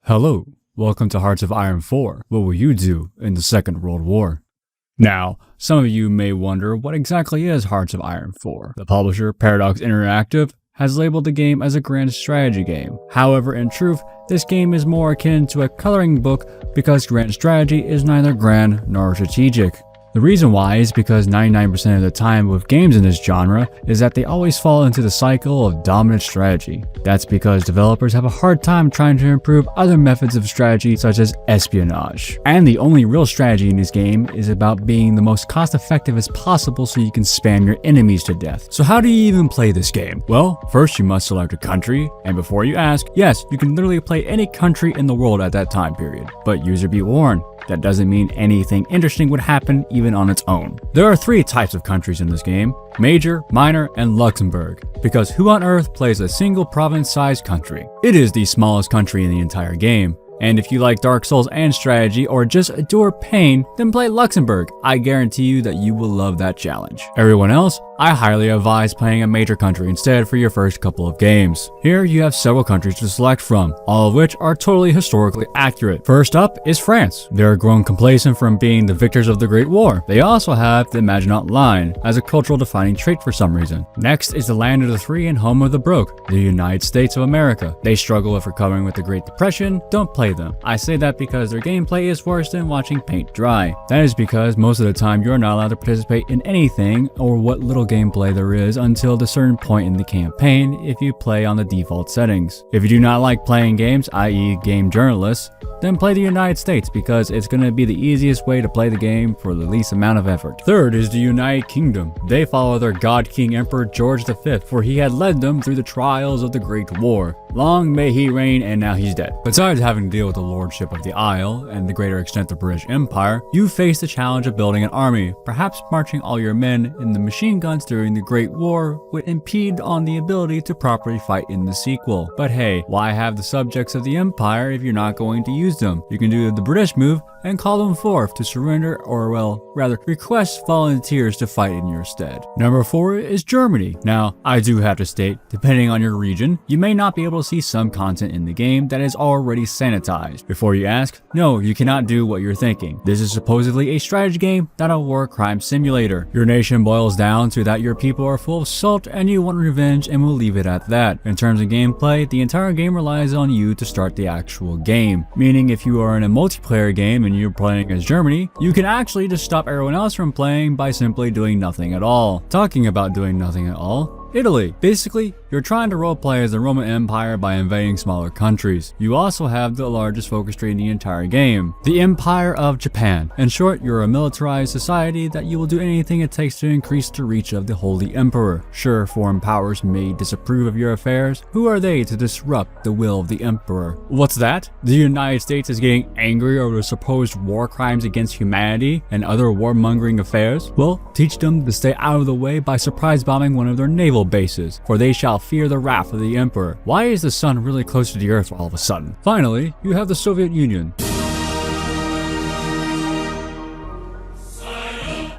Hello, welcome to Hearts of Iron 4. What will you do in the Second World War? Now, some of you may wonder what exactly is Hearts of Iron 4. The publisher, Paradox Interactive, has labeled the game as a grand strategy game. However, in truth, this game is more akin to a coloring book because grand strategy is neither grand nor strategic. The reason why is because 99% of the time with games in this genre is that they always fall into the cycle of dominant strategy. That's because developers have a hard time trying to improve other methods of strategy such as espionage. And the only real strategy in this game is about being the most cost effective as possible so you can spam your enemies to death. So how do you even play this game? Well, first you must select a country, and before you ask, yes, you can literally play any country in the world at that time period. But user be warned, that doesn't mean anything interesting would happen even on its own. There are three types of countries in this game: Major, Minor, and Luxembourg, because who on earth plays a single province-sized country? It is the smallest country in the entire game. And if you like Dark Souls and strategy or just adore pain, then play Luxembourg. I guarantee you that you will love that challenge. Everyone else, I highly advise playing a major country instead for your first couple of games. Here you have several countries to select from, all of which are totally historically accurate. First up is France. They're grown complacent from being the victors of the Great War. They also have the Maginot Line as a cultural defining trait for some reason. Next is the land of the free and home of the broke, the United States of America. They struggle with recovering with the Great Depression. Don't play them. I say that because their gameplay is worse than watching paint dry. That is because most of the time you're not allowed to participate in anything or what little gameplay there is until a certain point in the campaign if you play on the default settings. If you do not like playing games, i.e. game journalists, then play the United States because it's going to be the easiest way to play the game for the least amount of effort. Third is the United Kingdom. They follow their God King Emperor George V, for he had led them through the trials of the Great War. Long may he reign, and now he's dead. Besides having to deal with the lordship of the Isle and the greater extent the British Empire, you face the challenge of building an army. Perhaps marching all your men in the machine guns during the Great War would impede on the ability to properly fight in the sequel. But hey, why have the subjects of the Empire if you're not going to use them? You can do the British move and call them forth to surrender, or well, rather request volunteers to fight in your stead. Number 4 is Germany. Now, I do have to state, depending on your region, you may not be able to see some content in the game that is already sanitized. Before you ask, no, you cannot do what you're thinking. This is supposedly a strategy game, not a war crime simulator. Your nation boils down to that your people are full of salt and you want revenge, and we'll leave it at that. In terms of gameplay, the entire game relies on you to start the actual game. Meaning if you are in a multiplayer game and you're playing as Germany, you can actually just stop everyone else from playing by simply doing nothing at all. Talking about doing nothing at all, Italy. Basically, you're trying to roleplay as the Roman Empire by invading smaller countries. You also have the largest focus tree in the entire game, the Empire of Japan. In short, you're a militarized society that you will do anything it takes to increase the reach of the Holy Emperor. Sure, foreign powers may disapprove of your affairs. Who are they to disrupt the will of the Emperor? What's that? The United States is getting angry over the supposed war crimes against humanity and other warmongering affairs? Well, teach them to stay out of the way by surprise bombing one of their naval bases, for they shall fear the wrath of the Emperor. Why is the sun really close to the earth all of a sudden? Finally, you have the Soviet Union.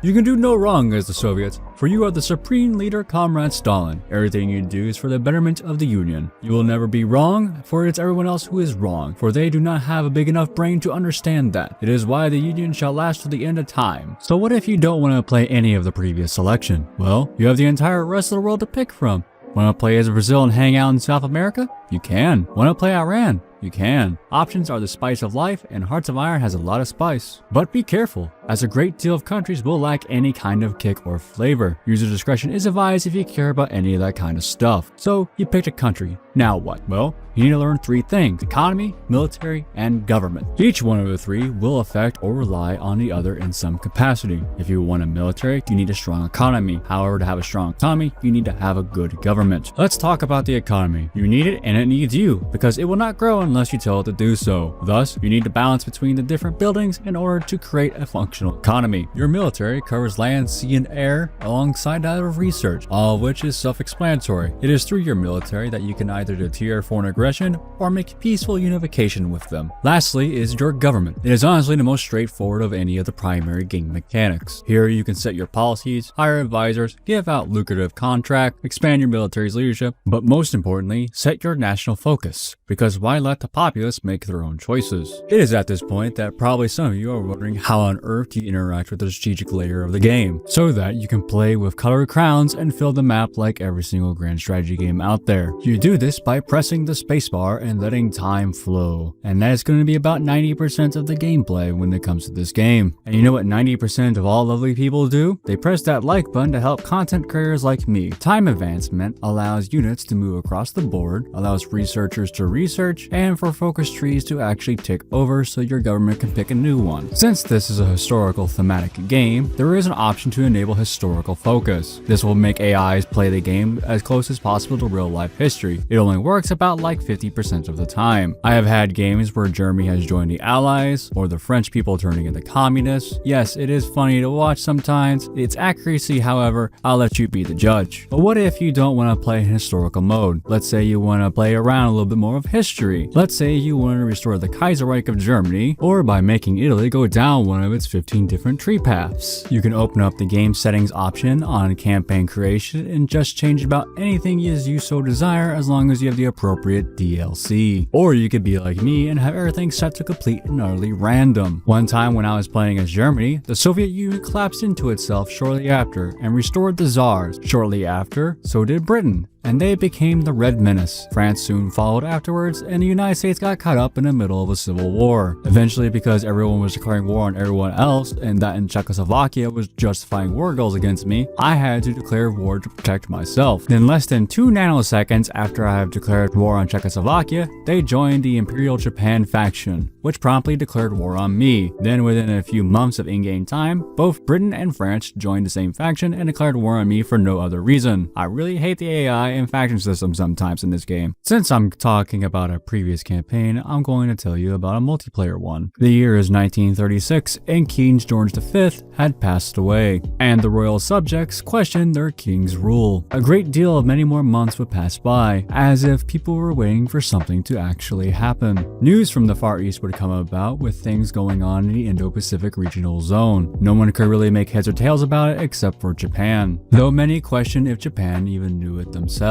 You can do no wrong as the Soviets, for you are the supreme leader, Comrade Stalin. Everything you do is for the betterment of the Union. You will never be wrong, for it's everyone else who is wrong, for they do not have a big enough brain to understand that. It is why the Union shall last to the end of time. So what if you don't want to play any of the previous selection? Well, you have the entire rest of the world to pick from. Want to play as Brazil and hang out in South America? You can. Want to play Iran? You can. Options are the spice of life, and Hearts of Iron has a lot of spice. But be careful, as a great deal of countries will lack any kind of kick or flavor. User discretion is advised if you care about any of that kind of stuff. So, you picked a country. Now what? Well, you need to learn 3 things: economy, military, and government. Each one of the 3 will affect or rely on the other in some capacity. If you want a military, you need a strong economy. However, to have a strong economy, you need to have a good government. Let's talk about the economy. You need it, and it needs you, because it will not grow unless you tell it to do so. Thus, you need to balance between the different buildings in order to create a functional economy. Your military covers land, sea, and air alongside that of research, all of which is self-explanatory. It is through your military that you can either deter foreign aggression or make peaceful unification with them. Lastly is your government. It is honestly the most straightforward of any of the primary game mechanics. Here you can set your policies, hire advisors, give out lucrative contracts, expand your military's leadership, but most importantly, set your national focus. Because why let let the populace make their own choices. It is at this point that probably some of you are wondering how on earth you interact with the strategic layer of the game, so that you can play with colored crowns and fill the map like every single grand strategy game out there. You do this by pressing the spacebar and letting time flow, and that is going to be about 90% of the gameplay when it comes to this game. And you know what 90% of all lovely people do? They press that like button to help content creators like me. Time advancement allows units to move across the board, allows researchers to research, and for focus trees to actually tick over so your government can pick a new one. Since this is a historical thematic game, there is an option to enable historical focus. This will make AIs play the game as close as possible to real life history. It only works about like 50% of the time. I have had games where Germany has joined the Allies, or the French people turning into communists. Yes, it is funny to watch sometimes. Its accuracy, however, I'll let you be the judge. But what if you don't want to play in historical mode? Let's say you want to play around a little bit more of history. Let's say you want to restore the Kaiserreich of Germany, or by making Italy go down one of its 15 different tree paths. You can open up the game settings option on campaign creation and just change about anything as you so desire, as long as you have the appropriate DLC. Or you could be like me and have everything set to complete and utterly random. One time when I was playing as Germany, the Soviet Union collapsed into itself shortly after and restored the Tsars. Shortly after, so did Britain, and they became the Red Menace. France soon followed afterwards, and the United States got caught up in the middle of a civil war. Eventually, because everyone was declaring war on everyone else, and that in Czechoslovakia was justifying war goals against me, I had to declare war to protect myself. Then less than 2 nanoseconds after I have declared war on Czechoslovakia, they joined the Imperial Japan faction, which promptly declared war on me. Then within a few months of in-game time, both Britain and France joined the same faction and declared war on me for no other reason. I really hate the AI and faction system sometimes in this game. Since I'm talking about a previous campaign, I'm going to tell you about a multiplayer one. The year is 1936 and King George V had passed away, and the royal subjects questioned their king's rule. A great deal of many more months would pass by, as if people were waiting for something to actually happen. News from the Far East would come about with things going on in the Indo-Pacific regional zone. No one could really make heads or tails about it except for Japan, though many questioned if Japan even knew it themselves.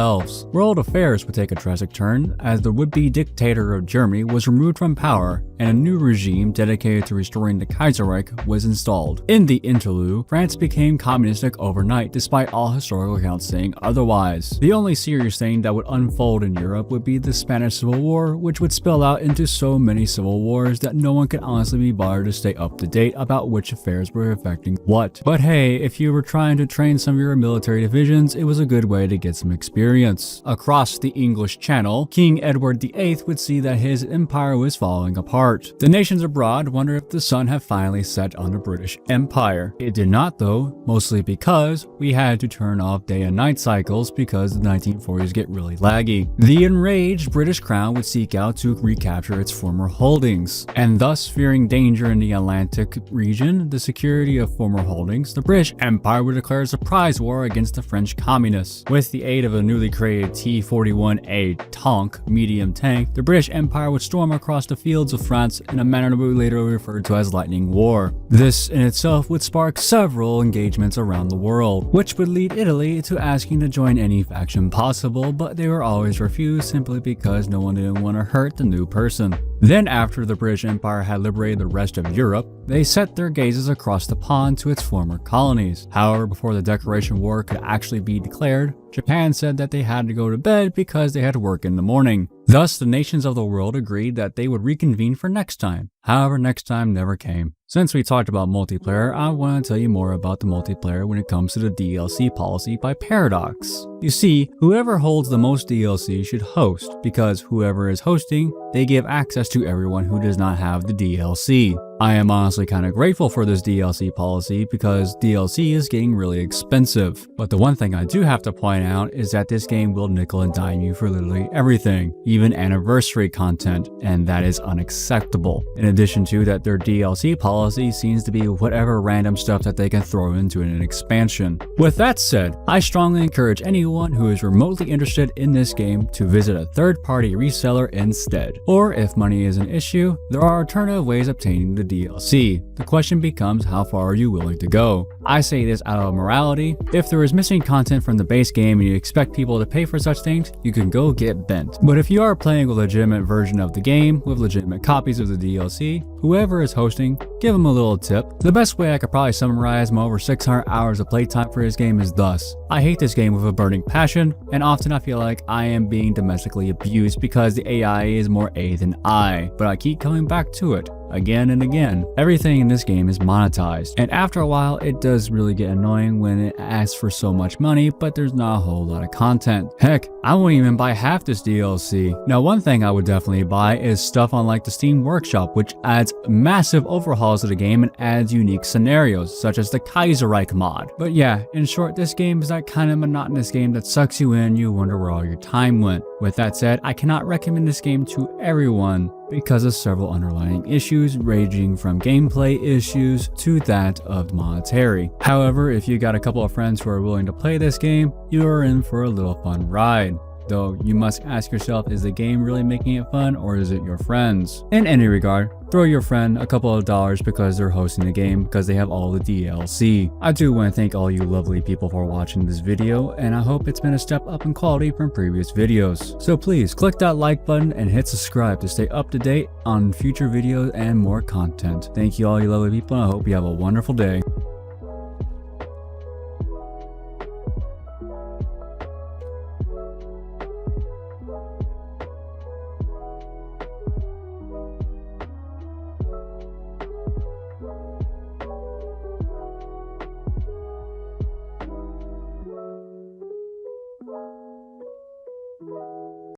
World affairs would take a drastic turn as the would-be dictator of Germany was removed from power and a new regime dedicated to restoring the Kaiserreich was installed. In the interlude, France became communistic overnight despite all historical accounts saying otherwise. The only serious thing that would unfold in Europe would be the Spanish Civil War, which would spill out into so many civil wars that no one could honestly be bothered to stay up to date about which affairs were affecting what. But hey, if you were trying to train some of your military divisions, it was a good way to get some experience. Across the English Channel, King Edward VIII would see that his empire was falling apart. The nations abroad wondered if the sun had finally set on the British Empire. It did not though, mostly because we had to turn off day and night cycles because the 1940s get really laggy. The enraged British Crown would seek out to recapture its former holdings, and thus fearing danger in the Atlantic region, the security of former holdings, the British Empire would declare a surprise war against the French communists. With the aid of a newly created T-41A Tonk medium tank, the British Empire would storm across the fields of France in a manner that we later referred to as Lightning War. This in itself would spark several engagements around the world, which would lead Italy to asking to join any faction possible, but they were always refused simply because no one didn't want to hurt the new person. Then after the British Empire had liberated the rest of Europe, they set their gazes across the pond to its former colonies. However, before the Declaration War could actually be declared, Japan said that they had to go to bed because they had to work in the morning. Thus, the nations of the world agreed that they would reconvene for next time. However, next time never came. Since we talked about multiplayer, I want to tell you more about the multiplayer when it comes to the DLC policy by Paradox. You see, whoever holds the most DLC should host, because whoever is hosting, they give access to everyone who does not have the DLC. I am honestly kind of grateful for this DLC policy because DLC is getting really expensive. But the one thing I do have to point out is that this game will nickel and dime you for literally everything, even anniversary content, and that is unacceptable. In addition to that, their DLC policy seems to be whatever random stuff that they can throw into an expansion. With that said, I strongly encourage anyone who is remotely interested in this game to visit a third-party reseller instead. Or if money is an issue, there are alternative ways of obtaining the the DLC. The question becomes, how far are you willing to go? I say this out of morality. If there is missing content from the base game and you expect people to pay for such things, you can go get bent. But if you are playing a legitimate version of the game with legitimate copies of the DLC, whoever is hosting, give them a little tip. The best way I could probably summarize my over 600 hours of playtime for this game is thus: I hate this game with a burning passion, and often I feel like I am being domestically abused because the AI is more A than I, but I keep coming back to it again and again. Everything in this game is monetized, and after a while it does really get annoying when it asks for so much money but there's not a whole lot of content. Heck, I won't even buy half this DLC. Now, one thing I would definitely buy is stuff on like the Steam Workshop, which adds massive overhauls to the game and adds unique scenarios such as the Kaiserreich mod. But yeah, in short, this game is that kind of monotonous game that sucks you in, you wonder where all your time went. With that said, I cannot recommend this game to everyone because of several underlying issues ranging from gameplay issues to that of monetary. However, if you got a couple of friends who are willing to play this game, you are in for a little fun ride. Though you must ask yourself, is the game really making it fun, or is it your friends? In any regard, throw your friend a couple of dollars because they're hosting the game because they have all the DLC. I do want to thank all you lovely people for watching this video, and I hope it's been a step up in quality from previous videos. So please click that like button and hit subscribe to stay up to date on future videos and more content. Thank you all you lovely people, and I hope you have a wonderful day.